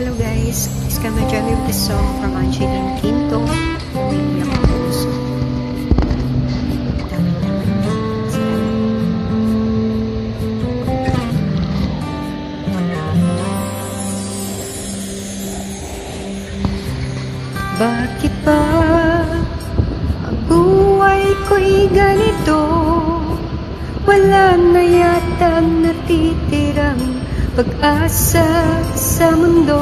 Hello guys, it's Kamaja with the song from Angeline Quinto, Umiiyak ang Puso. Bakit ba ang buhay ko'y ganito? Wala na yata natitirang pag-asa sa mundo.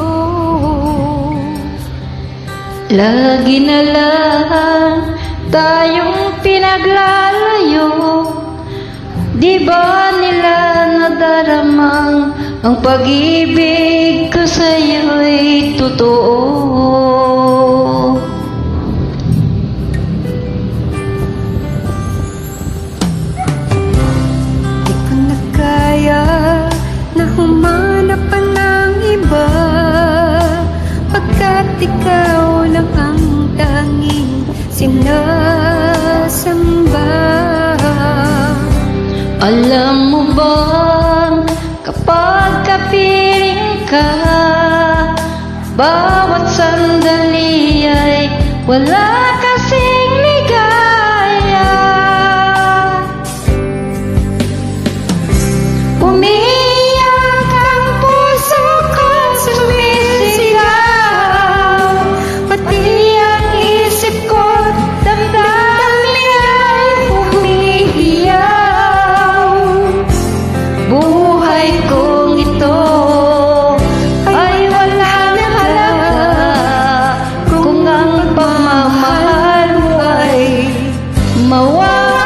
Lagi na lang tayong pinaglalayo. Di ba nila nadaramang ang pag-ibig ko sa'yo'y totoo? Di ko na kaya na humanap pa ng iba, pagkat ikaw lang ang tanging sinasamba. Alam mo bang kapag kapiling ka, bawat sandali ay wala kasing ligaya. Umiiyak ang puso ko, sumisigaw, pati ang isip ko, damdamin ay humihiyaw. Buhay kong ito ay wala na halaga kung ang pagmamahal mo ay mawawala.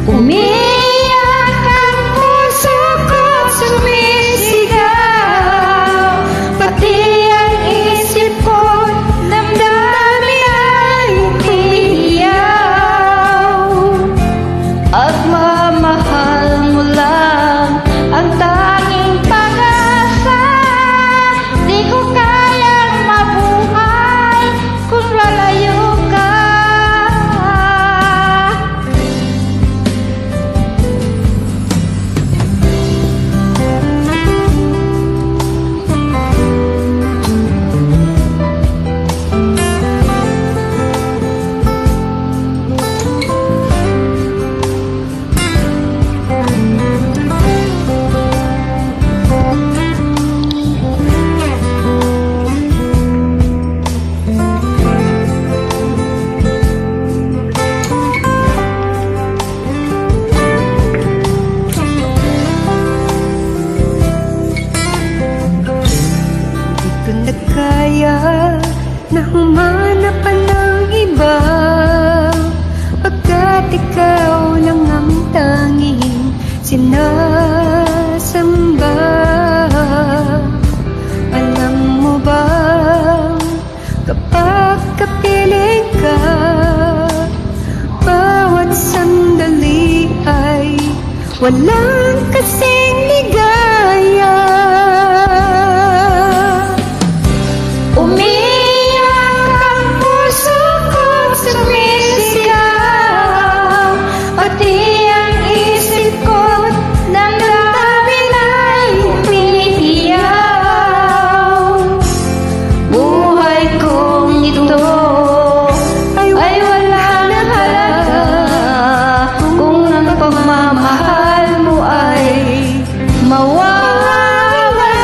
Umiiyak ang puso ko, sumisigaw, pati ang isip ko, damdamin ay humihiyaw. At mamahal mo lang ang tanging pag-asa. Di ko kayang mabuhay kung lalayo ka. Di ko na kaya na humanap pa ng iba, pagkat ikaw lang ang tanging sinasamba. Alam mo ba, kapag kapiling ka, bawat sandali ay walang kasing ligaya. Umiiyak ang puso ko, sumisigaw, pati ang isip ko, damdamin ay humihiyaw. Buhay kong ito ay wala na halaga kung ang pagmamahal mo ay mawawala.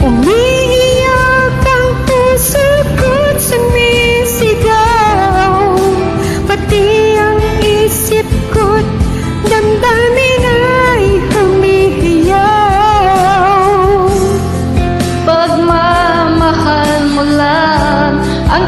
Umiiyak ang puso ko't sumisigaw, pati ang isip ko't damdamin ay humihiyaw. Pagmamahal mo lang ang